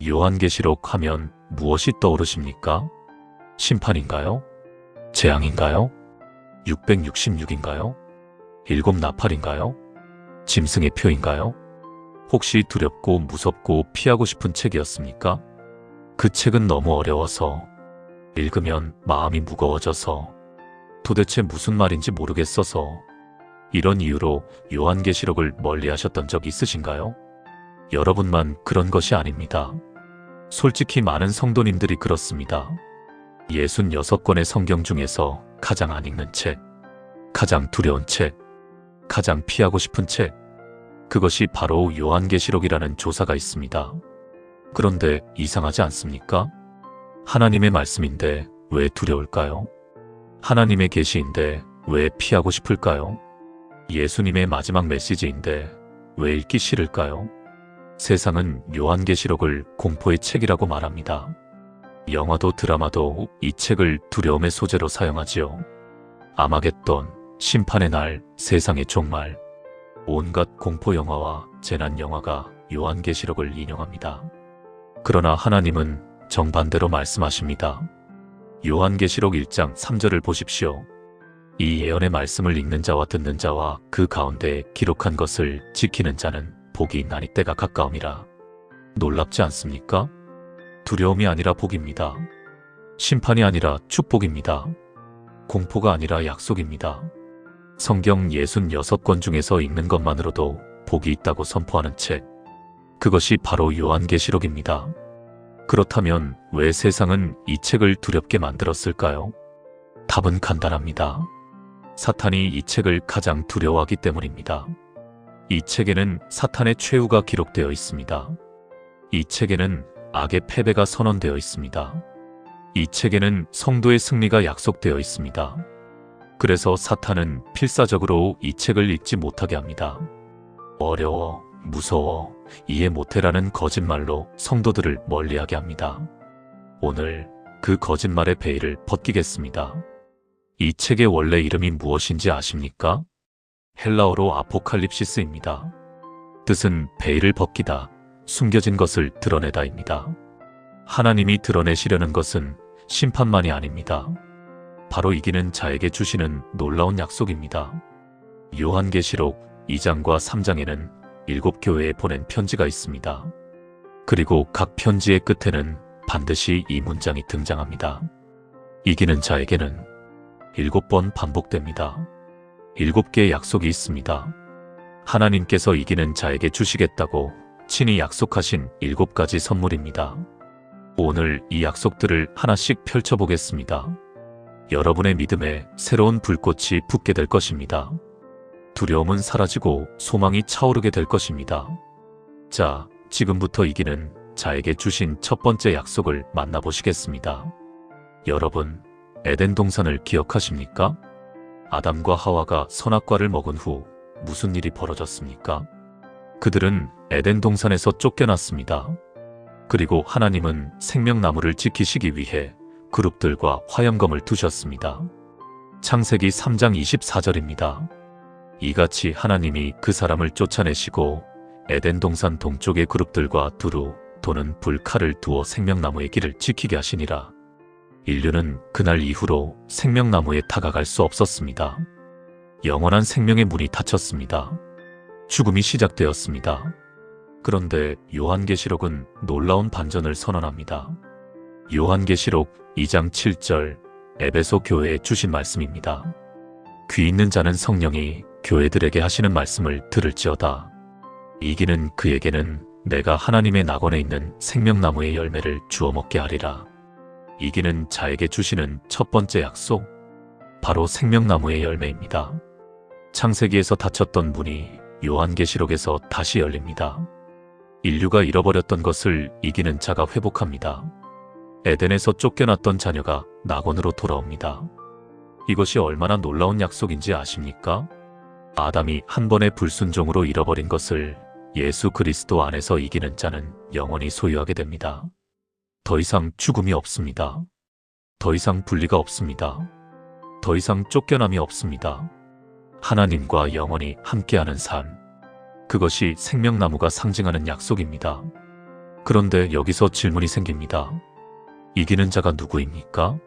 요한계시록 하면 무엇이 떠오르십니까? 심판인가요? 재앙인가요? 666인가요? 일곱 나팔인가요? 짐승의 표인가요? 혹시 두렵고 무섭고 피하고 싶은 책이었습니까? 그 책은 너무 어려워서, 읽으면 마음이 무거워져서, 도대체 무슨 말인지 모르겠어서, 이런 이유로 요한계시록을 멀리하셨던 적 있으신가요? 여러분만 그런 것이 아닙니다. 솔직히 많은 성도님들이 그렇습니다. 66권의 성경 중에서 가장 안 읽는 책, 가장 두려운 책, 가장 피하고 싶은 책, 그것이 바로 요한계시록이라는 조사가 있습니다. 그런데 이상하지 않습니까? 하나님의 말씀인데 왜 두려울까요? 하나님의 계시인데 왜 피하고 싶을까요? 예수님의 마지막 메시지인데 왜 읽기 싫을까요? 세상은 요한계시록을 공포의 책이라고 말합니다. 영화도 드라마도 이 책을 두려움의 소재로 사용하지요. 아마겟돈, 심판의 날, 세상의 종말, 온갖 공포 영화와 재난 영화가 요한계시록을 인용합니다. 그러나 하나님은 정반대로 말씀하십니다. 요한계시록 1장 3절을 보십시오. 이 예언의 말씀을 읽는 자와 듣는 자와 그 가운데 기록한 것을 지키는 자는 복이 있나니 때가 가까움이라. 놀랍지 않습니까? 두려움이 아니라 복입니다. 심판이 아니라 축복입니다. 공포가 아니라 약속입니다. 성경 66권 중에서 읽는 것만으로도 복이 있다고 선포하는 책, 그것이 바로 요한계시록입니다. 그렇다면 왜 세상은 이 책을 두렵게 만들었을까요? 답은 간단합니다. 사탄이 이 책을 가장 두려워하기 때문입니다. 이 책에는 사탄의 최후가 기록되어 있습니다. 이 책에는 악의 패배가 선언되어 있습니다. 이 책에는 성도의 승리가 약속되어 있습니다. 그래서 사탄은 필사적으로 이 책을 읽지 못하게 합니다. 어려워, 무서워, 이해 못해라는 거짓말로 성도들을 멀리하게 합니다. 오늘 그 거짓말의 베일을 벗기겠습니다. 이 책의 원래 이름이 무엇인지 아십니까? 헬라어로 아포칼립시스입니다. 뜻은 베일을 벗기다, 숨겨진 것을 드러내다입니다. 하나님이 드러내시려는 것은 심판만이 아닙니다. 바로 이기는 자에게 주시는 놀라운 약속입니다. 요한계시록 2장과 3장에는 7교회에 보낸 편지가 있습니다. 그리고 각 편지의 끝에는 반드시 이 문장이 등장합니다. 이기는 자에게는 7번 반복됩니다. 7개의 약속이 있습니다. 하나님께서 이기는 자에게 주시겠다고 친히 약속하신 7가지 선물입니다. 오늘 이 약속들을 하나씩 펼쳐보겠습니다. 여러분의 믿음에 새로운 불꽃이 붙게 될 것입니다. 두려움은 사라지고 소망이 차오르게 될 것입니다. 자, 지금부터 이기는 자에게 주신 첫 번째 약속을 만나보시겠습니다. 여러분, 에덴 동산을 기억하십니까? 아담과 하와가 선악과를 먹은 후 무슨 일이 벌어졌습니까? 그들은 에덴 동산에서 쫓겨났습니다. 그리고 하나님은 생명나무를 지키시기 위해 그룹들과 화염검을 두셨습니다. 창세기 3장 24절입니다. 이같이 하나님이 그 사람을 쫓아내시고 에덴 동산 동쪽의 그룹들과 두루 도는 불칼을 두어 생명나무의 길을 지키게 하시니라. 인류는 그날 이후로 생명나무에 다가갈 수 없었습니다. 영원한 생명의 문이 닫혔습니다. 죽음이 시작되었습니다. 그런데 요한계시록은 놀라운 반전을 선언합니다. 요한계시록 2장 7절, 에베소 교회에 주신 말씀입니다. 귀 있는 자는 성령이 교회들에게 하시는 말씀을 들을지어다. 이기는 그에게는 내가 하나님의 낙원에 있는 생명나무의 열매를 주워 먹게 하리라. 이기는 자에게 주시는 첫 번째 약속, 바로 생명나무의 열매입니다. 창세기에서 닫혔던 문이 요한계시록에서 다시 열립니다. 인류가 잃어버렸던 것을 이기는 자가 회복합니다. 에덴에서 쫓겨났던 자녀가 낙원으로 돌아옵니다. 이것이 얼마나 놀라운 약속인지 아십니까? 아담이 한 번의 불순종으로 잃어버린 것을 예수 그리스도 안에서 이기는 자는 영원히 소유하게 됩니다. 더 이상 죽음이 없습니다. 더 이상 분리가 없습니다. 더 이상 쫓겨남이 없습니다. 하나님과 영원히 함께하는 삶, 그것이 생명나무가 상징하는 약속입니다. 그런데 여기서 질문이 생깁니다. 이기는 자가 누구입니까?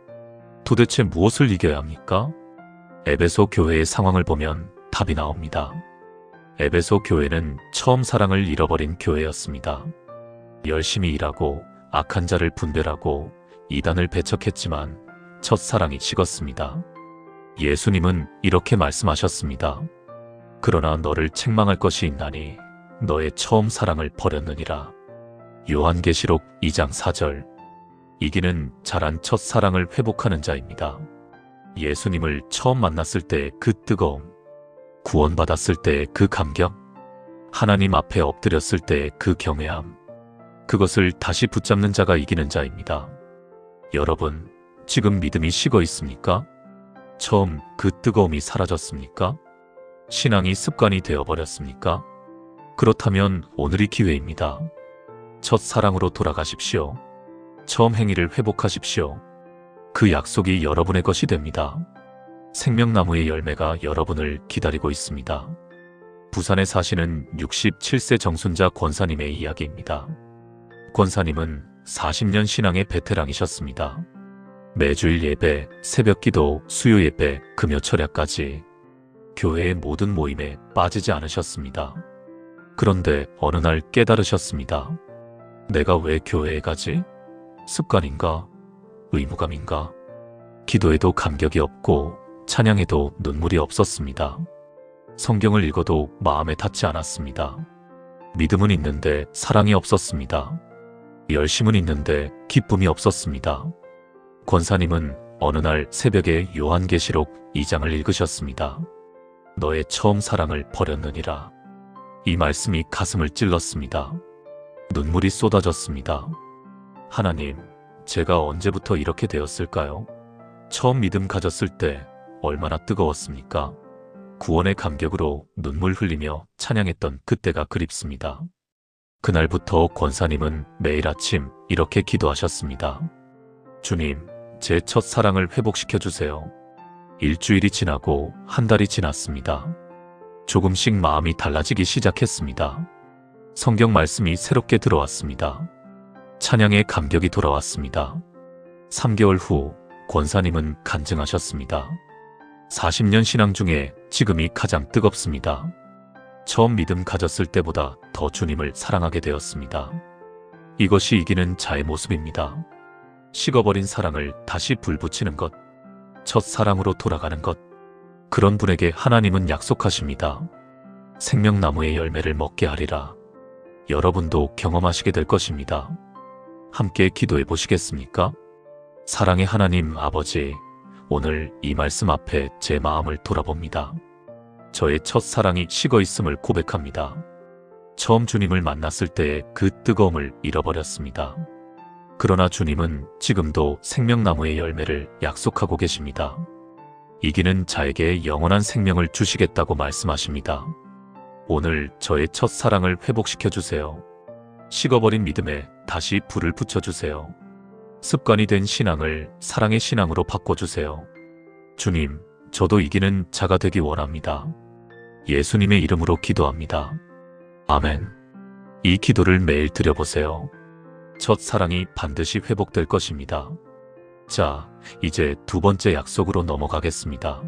도대체 무엇을 이겨야 합니까? 에베소 교회의 상황을 보면 답이 나옵니다. 에베소 교회는 처음 사랑을 잃어버린 교회였습니다. 열심히 일하고 악한 자를 분별하고 이단을 배척했지만 첫사랑이 식었습니다. 예수님은 이렇게 말씀하셨습니다. 그러나 너를 책망할 것이 있나니 너의 처음 사랑을 버렸느니라. 요한계시록 2장 4절. 이기는 자란 첫사랑을 회복하는 자입니다. 예수님을 처음 만났을 때 그 뜨거움, 구원받았을 때 그 감격, 하나님 앞에 엎드렸을 때 그 경외함, 그것을 다시 붙잡는 자가 이기는 자입니다. 여러분, 지금 믿음이 식어 있습니까? 처음 그 뜨거움이 사라졌습니까? 신앙이 습관이 되어버렸습니까? 그렇다면 오늘이 기회입니다. 첫사랑으로 돌아가십시오. 처음 행위를 회복하십시오. 그 약속이 여러분의 것이 됩니다. 생명나무의 열매가 여러분을 기다리고 있습니다. 부산에 사시는 67세 정순자 권사님의 이야기입니다. 권사님은 40년 신앙의 베테랑이셨습니다. 매주일 예배, 새벽기도, 수요 예배, 금요 철야까지 교회의 모든 모임에 빠지지 않으셨습니다. 그런데 어느 날 깨달으셨습니다. 내가 왜 교회에 가지? 습관인가? 의무감인가? 기도에도 감격이 없고 찬양에도 눈물이 없었습니다. 성경을 읽어도 마음에 닿지 않았습니다. 믿음은 있는데 사랑이 없었습니다. 열심은 있는데 기쁨이 없었습니다. 권사님은 어느 날 새벽에 요한계시록 2장을 읽으셨습니다. 너의 처음 사랑을 버렸느니라. 이 말씀이 가슴을 찔렀습니다. 눈물이 쏟아졌습니다. 하나님, 제가 언제부터 이렇게 되었을까요? 처음 믿음 가졌을 때 얼마나 뜨거웠습니까? 구원의 감격으로 눈물 흘리며 찬양했던 그때가 그립습니다. 그날부터 권사님은 매일 아침 이렇게 기도하셨습니다. 주님, 제 첫사랑을 회복시켜주세요. 일주일이 지나고 한 달이 지났습니다. 조금씩 마음이 달라지기 시작했습니다. 성경 말씀이 새롭게 들어왔습니다. 찬양의 감격이 돌아왔습니다. 3개월 후 권사님은 간증하셨습니다. 40년 신앙 중에 지금이 가장 뜨겁습니다. 처음 믿음 가졌을 때보다 더 주님을 사랑하게 되었습니다. 이것이 이기는 자의 모습입니다. 식어버린 사랑을 다시 불붙이는 것, 첫사랑으로 돌아가는 것. 그런 분에게 하나님은 약속하십니다. 생명나무의 열매를 먹게 하리라. 여러분도 경험하시게 될 것입니다. 함께 기도해 보시겠습니까? 사랑의 하나님 아버지, 오늘 이 말씀 앞에 제 마음을 돌아봅니다. 저의 첫사랑이 식어 있음을 고백합니다. 처음 주님을 만났을 때의 그 뜨거움을 잃어버렸습니다. 그러나 주님은 지금도 생명나무의 열매를 약속하고 계십니다. 이기는 자에게 영원한 생명을 주시겠다고 말씀하십니다. 오늘 저의 첫사랑을 회복시켜 주세요. 식어버린 믿음에 다시 불을 붙여주세요. 습관이 된 신앙을 사랑의 신앙으로 바꿔주세요. 주님, 저도 이기는 자가 되기 원합니다. 예수님의 이름으로 기도합니다. 아멘. 이 기도를 매일 드려보세요. 첫사랑이 반드시 회복될 것입니다. 자, 이제 두 번째 약속으로 넘어가겠습니다.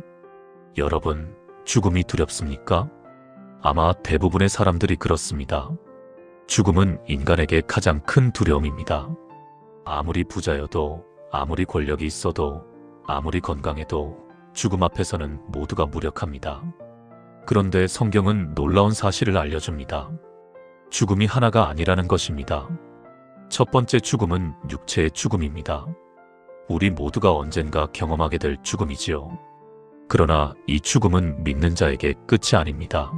여러분, 죽음이 두렵습니까? 아마 대부분의 사람들이 그렇습니다. 죽음은 인간에게 가장 큰 두려움입니다. 아무리 부자여도, 아무리 권력이 있어도, 아무리 건강해도 죽음 앞에서는 모두가 무력합니다. 그런데 성경은 놀라운 사실을 알려줍니다. 죽음이 하나가 아니라는 것입니다. 첫 번째 죽음은 육체의 죽음입니다. 우리 모두가 언젠가 경험하게 될 죽음이지요. 그러나 이 죽음은 믿는 자에게 끝이 아닙니다.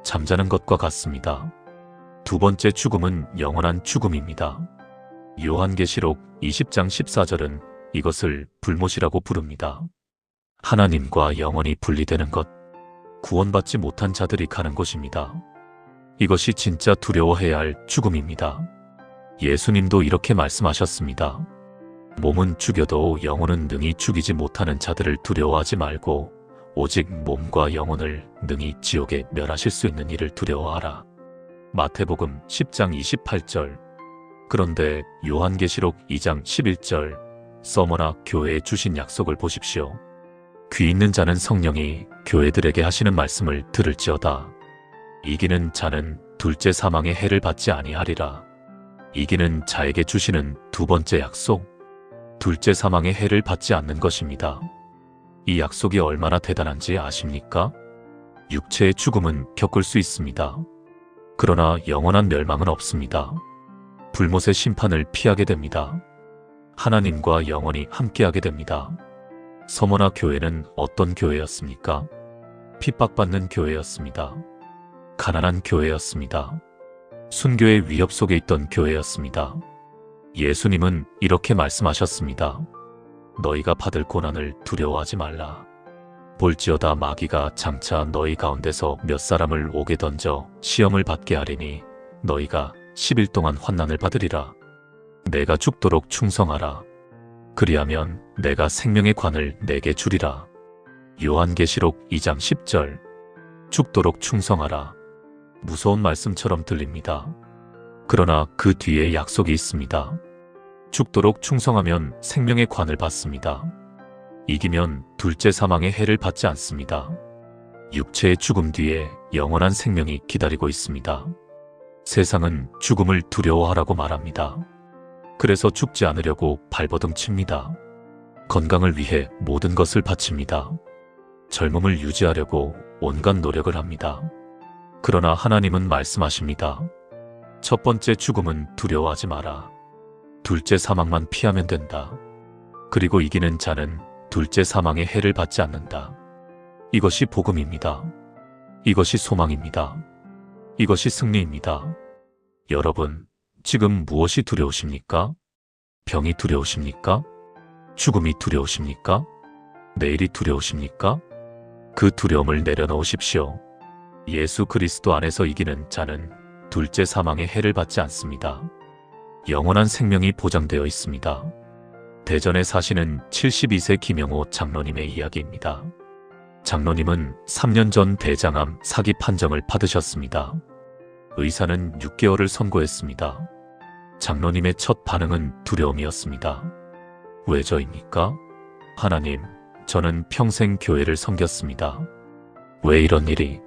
잠자는 것과 같습니다. 두 번째 죽음은 영원한 죽음입니다. 요한계시록 20장 14절은 이것을 불못이라고 부릅니다. 하나님과 영원히 분리되는 것, 구원받지 못한 자들이 가는 곳입니다. 이것이 진짜 두려워해야 할 죽음입니다. 예수님도 이렇게 말씀하셨습니다. 몸은 죽여도 영혼은 능히 죽이지 못하는 자들을 두려워하지 말고 오직 몸과 영혼을 능히 지옥에 멸하실 수 있는 이를 두려워하라. 마태복음 10장 28절. 그런데 요한계시록 2장 11절 서머나 교회에 주신 약속을 보십시오. 귀 있는 자는 성령이 교회들에게 하시는 말씀을 들을지어다. 이기는 자는 둘째 사망의 해를 받지 아니하리라. 이기는 자에게 주시는 두 번째 약속, 둘째 사망의 해를 받지 않는 것입니다. 이 약속이 얼마나 대단한지 아십니까? 육체의 죽음은 겪을 수 있습니다. 그러나 영원한 멸망은 없습니다. 불못의 심판을 피하게 됩니다. 하나님과 영원히 함께하게 됩니다. 서머나 교회는 어떤 교회였습니까? 핍박받는 교회였습니다. 가난한 교회였습니다. 순교의 위협 속에 있던 교회였습니다. 예수님은 이렇게 말씀하셨습니다. 너희가 받을 고난을 두려워하지 말라. 볼지어다 마귀가 장차 너희 가운데서 몇 사람을 옥에 던져 시험을 받게 하리니 너희가 10일 동안 환난을 받으리라. 내가 죽도록 충성하라. 그리하면 내가 생명의 관을 내게 주리라. 요한계시록 2장 10절. 죽도록 충성하라. 무서운 말씀처럼 들립니다. 그러나 그 뒤에 약속이 있습니다. 죽도록 충성하면 생명의 관을 받습니다. 이기면 둘째 사망의 해를 받지 않습니다. 육체의 죽음 뒤에 영원한 생명이 기다리고 있습니다. 세상은 죽음을 두려워하라고 말합니다. 그래서 죽지 않으려고 발버둥 칩니다. 건강을 위해 모든 것을 바칩니다. 젊음을 유지하려고 온갖 노력을 합니다. 그러나 하나님은 말씀하십니다. 첫 번째 죽음은 두려워하지 마라. 둘째 사망만 피하면 된다. 그리고 이기는 자는 둘째 사망의 해를 받지 않는다. 이것이 복음입니다. 이것이 소망입니다. 이것이 승리입니다. 여러분, 지금 무엇이 두려우십니까? 병이 두려우십니까? 죽음이 두려우십니까? 내일이 두려우십니까? 그 두려움을 내려놓으십시오. 예수 그리스도 안에서 이기는 자는 둘째 사망의 해를 받지 않습니다. 영원한 생명이 보장되어 있습니다. 대전에 사시는 72세 김영호 장로님의 이야기입니다. 장로님은 3년 전 대장암 사기 판정을 받으셨습니다. 의사는 6개월을 선고했습니다. 장로님의 첫 반응은 두려움이었습니다. 왜 저입니까? 하나님, 저는 평생 교회를 섬겼습니다. 왜 이런 일이?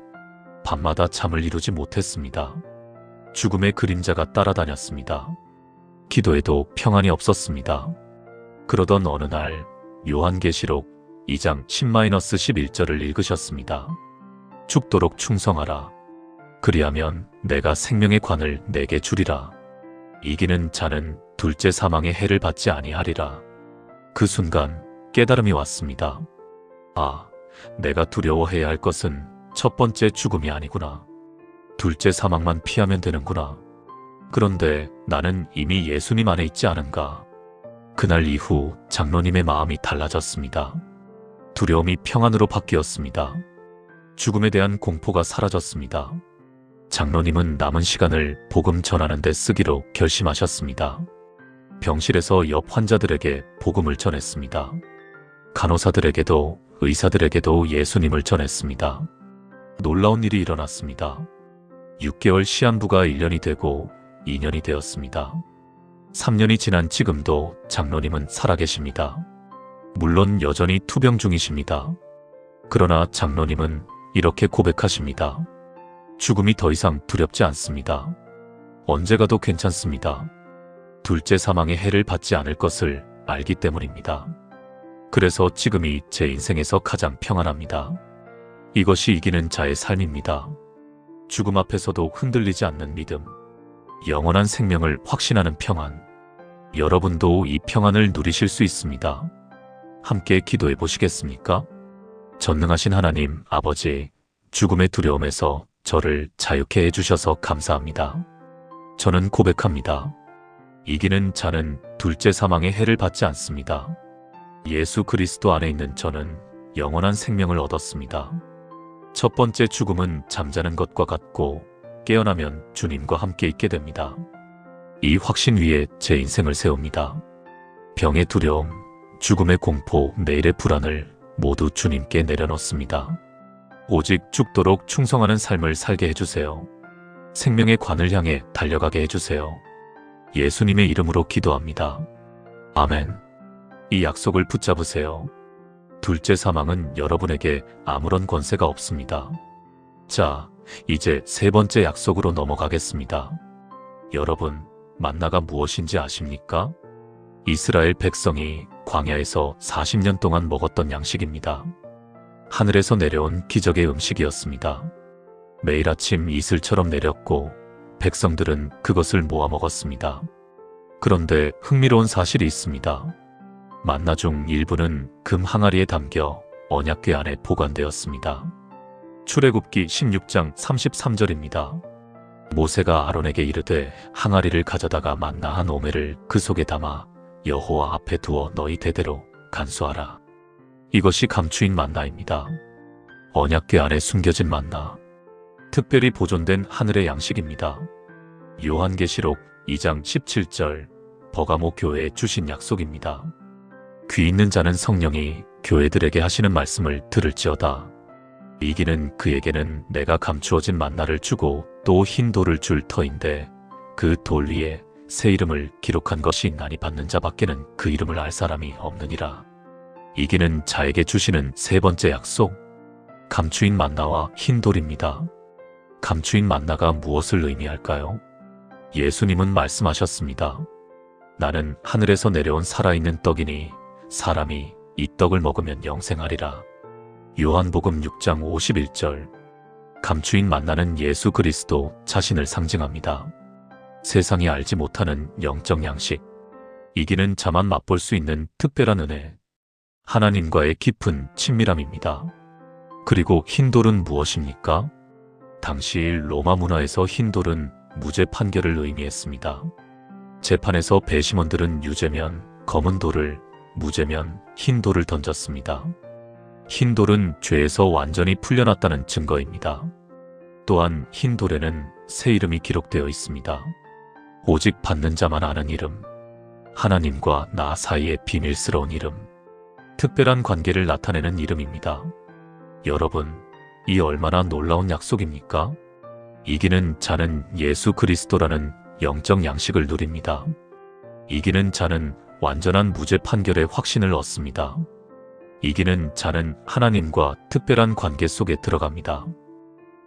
밤마다 잠을 이루지 못했습니다. 죽음의 그림자가 따라다녔습니다. 기도에도 평안이 없었습니다. 그러던 어느 날 요한계시록 2장 10-11절을 읽으셨습니다. 죽도록 충성하라. 그리하면 내가 생명의 관을 내게 주리라. 이기는 자는 둘째 사망의 해를 받지 아니하리라. 그 순간 깨달음이 왔습니다. 아, 내가 두려워해야 할 것은 첫 번째 죽음이 아니구나. 둘째 사망만 피하면 되는구나. 그런데 나는 이미 예수님 안에 있지 않은가. 그날 이후 장로님의 마음이 달라졌습니다. 두려움이 평안으로 바뀌었습니다. 죽음에 대한 공포가 사라졌습니다. 장로님은 남은 시간을 복음 전하는 데 쓰기로 결심하셨습니다. 병실에서 옆 환자들에게 복음을 전했습니다. 간호사들에게도 의사들에게도 예수님을 전했습니다. 놀라운 일이 일어났습니다. 6개월 시한부가 1년이 되고 2년이 되었습니다. 3년이 지난 지금도 장로님은 살아계십니다. 물론 여전히 투병 중이십니다. 그러나 장로님은 이렇게 고백하십니다. 죽음이 더 이상 두렵지 않습니다. 언제 가도 괜찮습니다. 둘째 사망의 해를 받지 않을 것을 알기 때문입니다. 그래서 지금이 제 인생에서 가장 평안합니다. 이것이 이기는 자의 삶입니다. 죽음 앞에서도 흔들리지 않는 믿음, 영원한 생명을 확신하는 평안. 여러분도 이 평안을 누리실 수 있습니다. 함께 기도해 보시겠습니까? 전능하신 하나님 아버지, 죽음의 두려움에서 저를 자유케 해주셔서 감사합니다. 저는 고백합니다. 이기는 자는 둘째 사망의 해를 받지 않습니다. 예수 그리스도 안에 있는 저는 영원한 생명을 얻었습니다. 첫 번째 죽음은 잠자는 것과 같고 깨어나면 주님과 함께 있게 됩니다. 이 확신 위에 제 인생을 세웁니다. 병의 두려움, 죽음의 공포, 내일의 불안을 모두 주님께 내려놓습니다. 오직 죽도록 충성하는 삶을 살게 해주세요. 생명의 관을 향해 달려가게 해주세요. 예수님의 이름으로 기도합니다. 아멘. 이 약속을 붙잡으세요. 둘째 사망은 여러분에게 아무런 권세가 없습니다. 자, 이제 세 번째 약속으로 넘어가겠습니다. 여러분, 만나가 무엇인지 아십니까? 이스라엘 백성이 광야에서 40년 동안 먹었던 양식입니다. 하늘에서 내려온 기적의 음식이었습니다. 매일 아침 이슬처럼 내렸고 백성들은 그것을 모아 먹었습니다. 그런데 흥미로운 사실이 있습니다. 만나 중 일부는 금 항아리에 담겨 언약궤 안에 보관되었습니다. 출애굽기 16장 33절입니다. 모세가 아론에게 이르되 항아리를 가져다가 만나 한 오매를 그 속에 담아 여호와 앞에 두어 너희 대대로 간수하라. 이것이 감추인 만나입니다. 언약궤 안에 숨겨진 만나. 특별히 보존된 하늘의 양식입니다. 요한계시록 2장 17절 버가모 교회에 주신 약속입니다. 귀 있는 자는 성령이 교회들에게 하시는 말씀을 들을지어다. 이기는 그에게는 내가 감추어진 만나를 주고 또 흰 돌을 줄 터인데 그 돌 위에 새 이름을 기록한 것이 있나니 받는 자밖에는 그 이름을 알 사람이 없느니라. 이기는 자에게 주시는 세 번째 약속, 감추인 만나와 흰 돌입니다. 감추인 만나가 무엇을 의미할까요? 예수님은 말씀하셨습니다. 나는 하늘에서 내려온 살아있는 떡이니 사람이 이 떡을 먹으면 영생하리라. 요한복음 6장 51절. 감추인 만나는 예수 그리스도 자신을 상징합니다. 세상이 알지 못하는 영적 양식, 이기는 자만 맛볼 수 있는 특별한 은혜, 하나님과의 깊은 친밀함입니다. 그리고 흰돌은 무엇입니까? 당시 로마 문화에서 흰돌은 무죄 판결을 의미했습니다. 재판에서 배심원들은 유죄면 검은 돌을, 무죄면 흰 돌을 던졌습니다. 흰 돌은 죄에서 완전히 풀려났다는 증거입니다. 또한 흰 돌에는 새 이름이 기록되어 있습니다. 오직 받는 자만 아는 이름, 하나님과 나 사이의 비밀스러운 이름, 특별한 관계를 나타내는 이름입니다. 여러분, 이 얼마나 놀라운 약속입니까? 이기는 자는 예수 그리스도라는 영적 양식을 누립니다. 이기는 자는 완전한 무죄 판결의 확신을 얻습니다. 이기는 자는 하나님과 특별한 관계 속에 들어갑니다.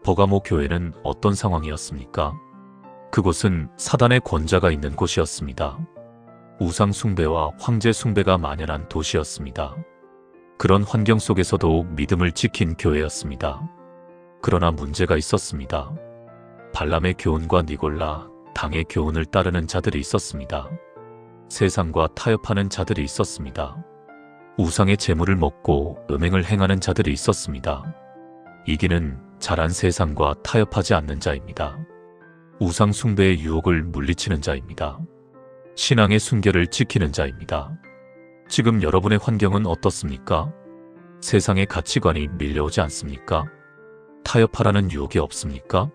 버가모 교회는 어떤 상황이었습니까? 그곳은 사단의 권자가 있는 곳이었습니다. 우상 숭배와 황제 숭배가 만연한 도시였습니다. 그런 환경 속에서도 믿음을 지킨 교회였습니다. 그러나 문제가 있었습니다. 발람의 교훈과 니골라, 당의 교훈을 따르는 자들이 있었습니다. 세상과 타협하는 자들이 있었습니다. 우상의 재물을 먹고 음행을 행하는 자들이 있었습니다. 이기는 자란 세상과 타협하지 않는 자입니다. 우상 숭배의 유혹을 물리치는 자입니다. 신앙의 순결을 지키는 자입니다. 지금 여러분의 환경은 어떻습니까? 세상의 가치관이 밀려오지 않습니까? 타협하라는 유혹이 없습니까?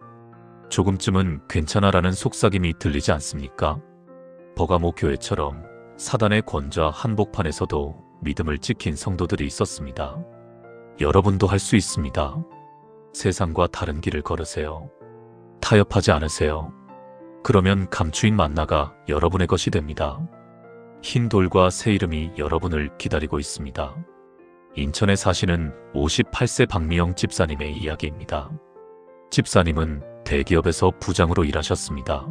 조금쯤은 괜찮아라는 속삭임이 들리지 않습니까? 버가모 교회처럼 사단의 권좌 한복판에서도 믿음을 지킨 성도들이 있었습니다. 여러분도 할 수 있습니다. 세상과 다른 길을 걸으세요. 타협하지 않으세요. 그러면 감추인 만나가 여러분의 것이 됩니다. 흰 돌과 새 이름이 여러분을 기다리고 있습니다. 인천에 사시는 58세 박미영 집사님의 이야기입니다. 집사님은 대기업에서 부장으로 일하셨습니다.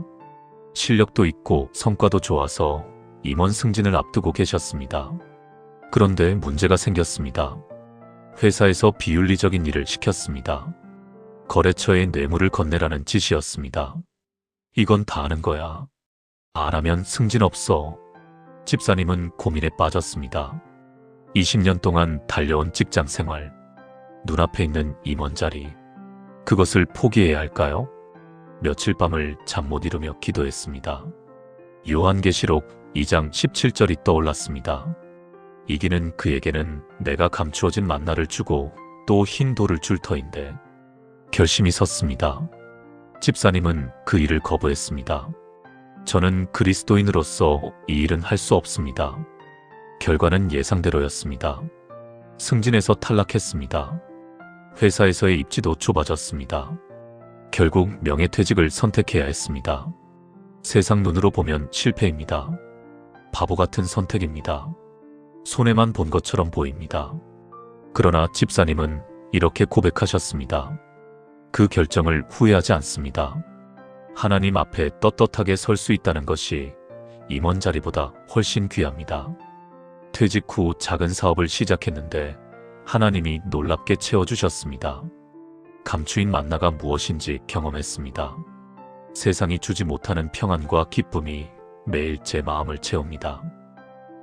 실력도 있고 성과도 좋아서 임원 승진을 앞두고 계셨습니다. 그런데 문제가 생겼습니다. 회사에서 비윤리적인 일을 시켰습니다. 거래처에 뇌물을 건네라는 지시였습니다. 이건 다 아는 거야. 안 하면 승진 없어. 집사님은 고민에 빠졌습니다. 20년 동안 달려온 직장 생활, 눈앞에 있는 임원 자리, 그것을 포기해야 할까요? 며칠 밤을 잠 못 이루며 기도했습니다. 요한계시록 2장 17절이 떠올랐습니다. 이기는 그에게는 내가 감추어진 만나를 주고 또 흰 돌을 줄 터인데 결심이 섰습니다. 집사님은 그 일을 거부했습니다. 저는 그리스도인으로서 이 일은 할 수 없습니다. 결과는 예상대로였습니다. 승진에서 탈락했습니다. 회사에서의 입지도 좁아졌습니다. 결국 명예퇴직을 선택해야 했습니다. 세상 눈으로 보면 실패입니다. 바보 같은 선택입니다. 손해만 본 것처럼 보입니다. 그러나 집사님은 이렇게 고백하셨습니다. 그 결정을 후회하지 않습니다. 하나님 앞에 떳떳하게 설 수 있다는 것이 임원 자리보다 훨씬 귀합니다. 퇴직 후 작은 사업을 시작했는데 하나님이 놀랍게 채워주셨습니다. 감추인 만나가 무엇인지 경험했습니다. 세상이 주지 못하는 평안과 기쁨이 매일 제 마음을 채웁니다.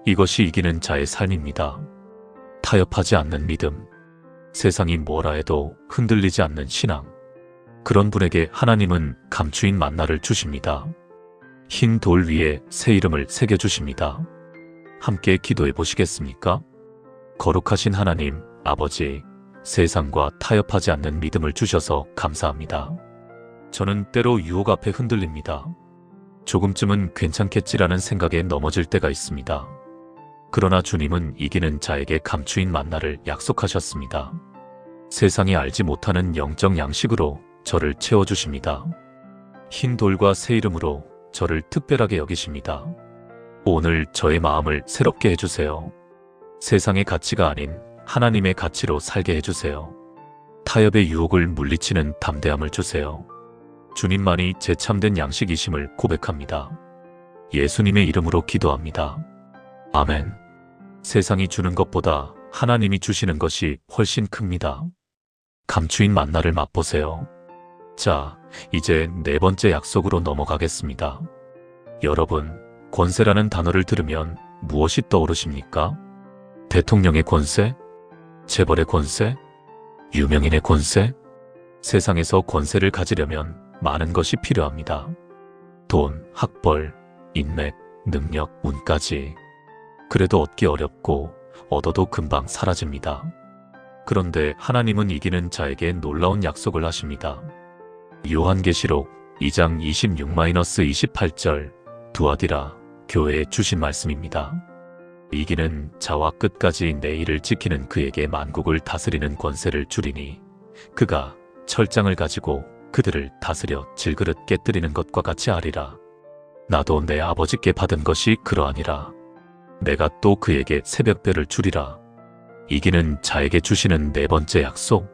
이것이 이기는 자의 삶입니다. 타협하지 않는 믿음, 세상이 뭐라 해도 흔들리지 않는 신앙. 그런 분에게 하나님은 감추인 만나를 주십니다. 흰 돌 위에 새 이름을 새겨주십니다. 함께 기도해 보시겠습니까? 거룩하신 하나님, 아버지, 세상과 타협하지 않는 믿음을 주셔서 감사합니다. 저는 때로 유혹 앞에 흔들립니다. 조금쯤은 괜찮겠지라는 생각에 넘어질 때가 있습니다. 그러나 주님은 이기는 자에게 감추인 만나를 약속하셨습니다. 세상이 알지 못하는 영적 양식으로 저를 채워주십니다. 흰 돌과 새 이름으로 저를 특별하게 여기십니다. 오늘 저의 마음을 새롭게 해주세요. 세상의 가치가 아닌 하나님의 가치로 살게 해주세요. 타협의 유혹을 물리치는 담대함을 주세요. 주님만이 제 참된 양식이심을 고백합니다. 예수님의 이름으로 기도합니다. 아멘. 세상이 주는 것보다 하나님이 주시는 것이 훨씬 큽니다. 감추인 만나를 맛보세요. 자, 이제 네 번째 약속으로 넘어가겠습니다. 여러분, 권세라는 단어를 들으면 무엇이 떠오르십니까? 대통령의 권세? 재벌의 권세? 유명인의 권세? 세상에서 권세를 가지려면 많은 것이 필요합니다. 돈, 학벌, 인맥, 능력, 운까지. 그래도 얻기 어렵고 얻어도 금방 사라집니다. 그런데 하나님은 이기는 자에게 놀라운 약속을 하십니다. 요한계시록 2장 26-28절 두아디라 교회에 주신 말씀입니다. 이기는 자와 끝까지 내 일을 지키는 그에게 만국을 다스리는 권세를 주리니 그가 철장을 가지고 그들을 다스려 질그릇 깨뜨리는 것과 같이 하리라. 나도 내 아버지께 받은 것이 그러하니라. 내가 또 그에게 새벽별을 주리라. 이기는 자에게 주시는 네 번째 약속,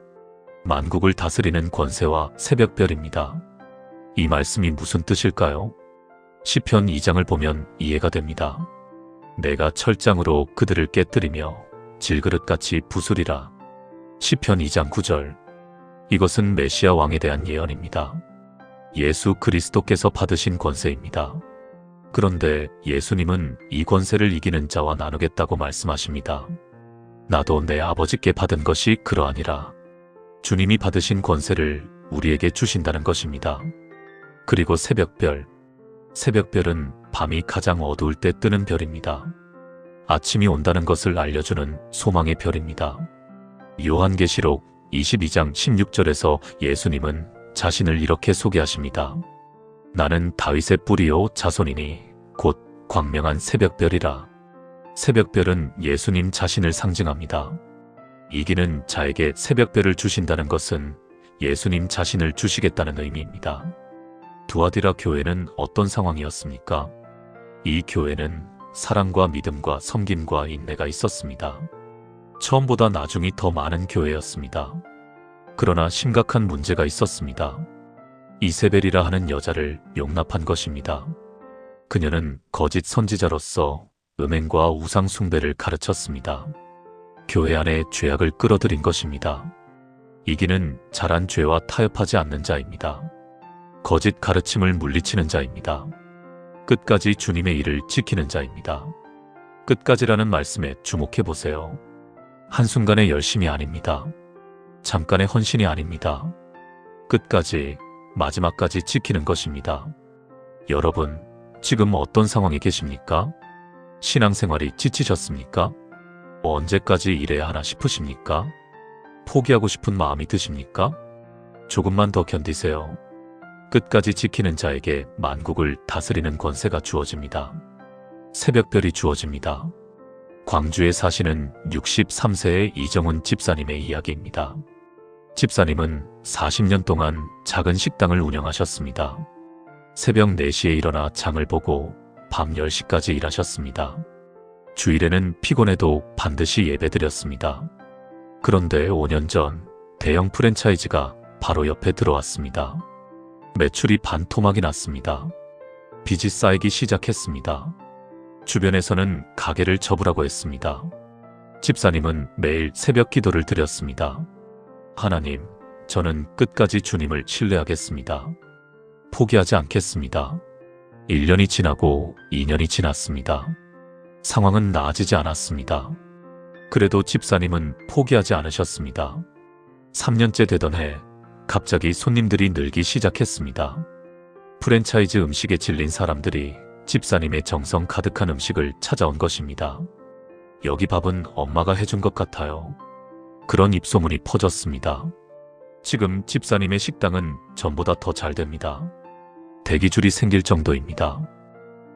만국을 다스리는 권세와 새벽별입니다. 이 말씀이 무슨 뜻일까요? 시편 2장을 보면 이해가 됩니다. 내가 철장으로 그들을 깨뜨리며 질그릇같이 부수리라. 시편 2장 9절. 이것은 메시아 왕에 대한 예언입니다. 예수 그리스도께서 받으신 권세입니다. 그런데 예수님은 이 권세를 이기는 자와 나누겠다고 말씀하십니다. 나도 내 아버지께 받은 것이 그러하니라. 주님이 받으신 권세를 우리에게 주신다는 것입니다. 그리고 새벽별. 새벽별은 밤이 가장 어두울 때 뜨는 별입니다. 아침이 온다는 것을 알려주는 소망의 별입니다. 요한계시록 22장 16절에서 예수님은 자신을 이렇게 소개하십니다. 나는 다윗의 뿌리요 자손이니 곧 광명한 새벽별이라. 새벽별은 예수님 자신을 상징합니다. 이기는 자에게 새벽별을 주신다는 것은 예수님 자신을 주시겠다는 의미입니다. 두아디라 교회는 어떤 상황이었습니까? 이 교회는 사랑과 믿음과 섬김과 인내가 있었습니다. 처음보다 나중이 더 많은 교회였습니다. 그러나 심각한 문제가 있었습니다. 이세벨이라 하는 여자를 용납한 것입니다. 그녀는 거짓 선지자로서 음행과 우상 숭배를 가르쳤습니다. 교회 안에 죄악을 끌어들인 것입니다. 이기는 자란 죄와 타협하지 않는 자입니다. 거짓 가르침을 물리치는 자입니다. 끝까지 주님의 일을 지키는 자입니다. 끝까지라는 말씀에 주목해 보세요. 한순간의 열심이 아닙니다. 잠깐의 헌신이 아닙니다. 끝까지, 마지막까지 지키는 것입니다. 여러분, 지금 어떤 상황에 계십니까? 신앙생활이 지치셨습니까? 언제까지 일해야 하나 싶으십니까? 포기하고 싶은 마음이 드십니까? 조금만 더 견디세요. 끝까지 지키는 자에게 만국을 다스리는 권세가 주어집니다. 새벽별이 주어집니다. 광주에 사시는 63세의 이정훈 집사님의 새벽 4시에 일어나 장을 보고 밤 10시까지 일하셨습니다. 주일에는 피곤해도 반드시 예배드렸습니다. 그런데 5년 전 대형 프랜차이즈가 바로 옆에 들어왔습니다. 매출이 반토막이 났습니다. 빚이 쌓이기 시작했습니다. 주변에서는 가게를 접으라고 했습니다. 집사님은 매일 새벽 기도를 드렸습니다. 하나님, 저는 끝까지 주님을 신뢰하겠습니다. 포기하지 않겠습니다. 1년이 지나고 2년이 지났습니다. 상황은 나아지지 않았습니다. 그래도 집사님은 포기하지 않으셨습니다. 3년째 되던 해 갑자기 손님들이 늘기 시작했습니다. 프랜차이즈 음식에 질린 사람들이 집사님의 정성 가득한 음식을 찾아온 것입니다. 여기 밥은 엄마가 해준 것 같아요. 그런 입소문이 퍼졌습니다. 지금 집사님의 식당은 전보다 더 잘 됩니다. 대기줄이 생길 정도입니다.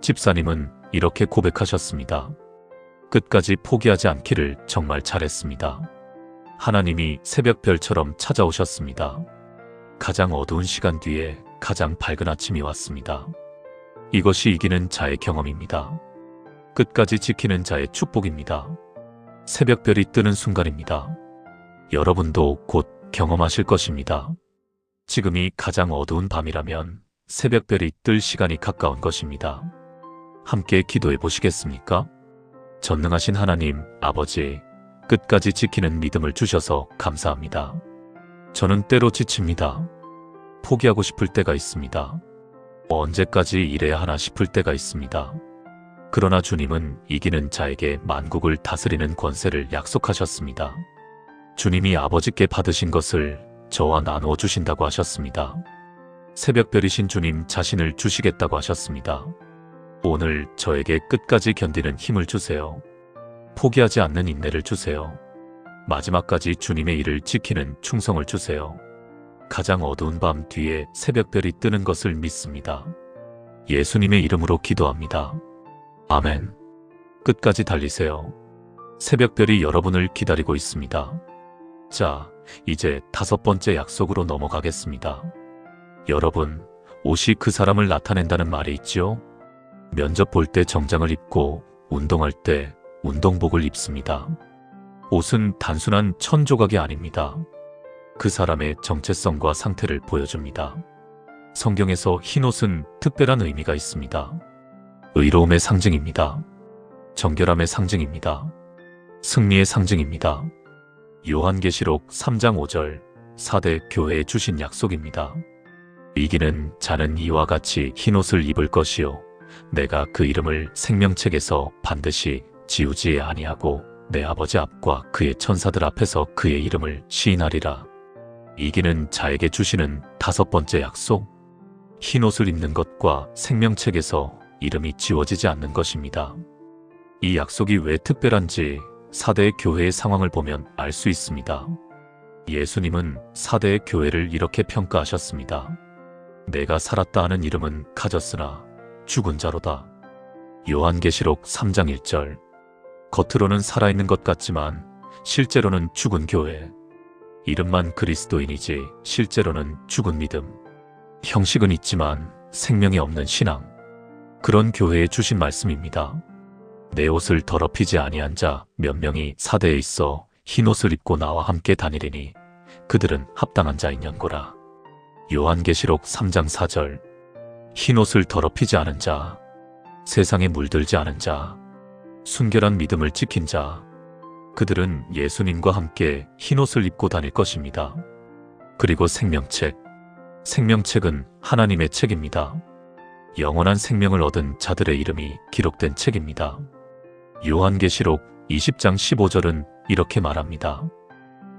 집사님은 이렇게 고백하셨습니다. 끝까지 포기하지 않기를 정말 잘했습니다. 하나님이 새벽별처럼 찾아오셨습니다. 가장 어두운 시간 뒤에 가장 밝은 아침이 왔습니다. 이것이 이기는 자의 경험입니다. 끝까지 지키는 자의 축복입니다. 새벽별이 뜨는 순간입니다. 여러분도 곧 경험하실 것입니다. 지금이 가장 어두운 밤이라면 새벽별이 뜰 시간이 가까운 것입니다. 함께 기도해 보시겠습니까? 전능하신 하나님, 아버지, 끝까지 지키는 믿음을 주셔서 감사합니다. 저는 때로 지칩니다. 포기하고 싶을 때가 있습니다. 언제까지 일해야 하나 싶을 때가 있습니다. 그러나 주님은 이기는 자에게 만국을 다스리는 권세를 약속하셨습니다. 주님이 아버지께 받으신 것을 저와 나누어 주신다고 하셨습니다. 새벽별이신 주님 자신을 주시겠다고 하셨습니다. 오늘 저에게 끝까지 견디는 힘을 주세요. 포기하지 않는 인내를 주세요. 마지막까지 주님의 일을 지키는 충성을 주세요. 가장 어두운 밤 뒤에 새벽별이 뜨는 것을 믿습니다. 예수님의 이름으로 기도합니다. 아멘. 끝까지 달리세요. 새벽별이 여러분을 기다리고 있습니다. 자, 이제 5번째 약속으로 넘어가겠습니다. 여러분, 옷이 그 사람을 나타낸다는 말이 있죠? 면접 볼 때 정장을 입고 운동할 때 운동복을 입습니다. 옷은 단순한 천조각이 아닙니다. 그 사람의 정체성과 상태를 보여줍니다. 성경에서 흰옷은 특별한 의미가 있습니다. 의로움의 상징입니다. 정결함의 상징입니다. 승리의 상징입니다. 요한계시록 3장 5절, 4대 교회에 주신 약속입니다. 이기는 자는 이와 같이 흰옷을 입을 것이요 내가 그 이름을 생명책에서 반드시 지우지 아니하고 내 아버지 앞과 그의 천사들 앞에서 그의 이름을 시인하리라. 이기는 자에게 주시는 5번째 약속, 흰옷을 입는 것과 생명책에서 이름이 지워지지 않는 것입니다. 이 약속이 왜 특별한지 4대 교회의 상황을 보면 알 수 있습니다. 예수님은 4대의 교회를 이렇게 평가하셨습니다. 내가 살았다 하는 이름은 가졌으나 죽은 자로다. 요한계시록 3장 1절. 겉으로는 살아있는 것 같지만 실제로는 죽은 교회. 이름만 그리스도인이지 실제로는 죽은 믿음. 형식은 있지만 생명이 없는 신앙. 그런 교회에 주신 말씀입니다. 내 옷을 더럽히지 아니한 자 몇 명이 4대에 있어 흰옷을 입고 나와 함께 다니리니 그들은 합당한 자인연고라. 요한계시록 3장 4절. 흰옷을 더럽히지 않은 자, 세상에 물들지 않은 자, 순결한 믿음을 지킨 자, 그들은 예수님과 함께 흰옷을 입고 다닐 것입니다. 그리고 생명책. 생명책은 하나님의 책입니다. 영원한 생명을 얻은 자들의 이름이 기록된 책입니다. 요한계시록 20장 15절은 이렇게 말합니다.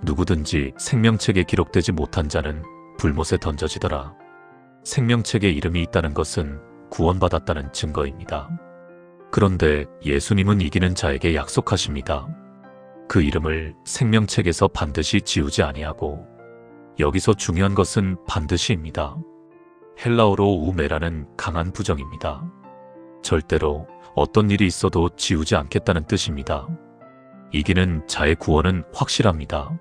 누구든지 생명책에 기록되지 못한 자는 불못에 던져지더라. 생명책에 이름이 있다는 것은 구원받았다는 증거입니다. 그런데 예수님은 이기는 자에게 약속하십니다. 그 이름을 생명책에서 반드시 지우지 아니하고, 여기서 중요한 것은 반드시입니다. 헬라어로 우메라는 강한 부정입니다. 절대로 어떤 일이 있어도 지우지 않겠다는 뜻입니다. 이기는 자의 구원은 확실합니다.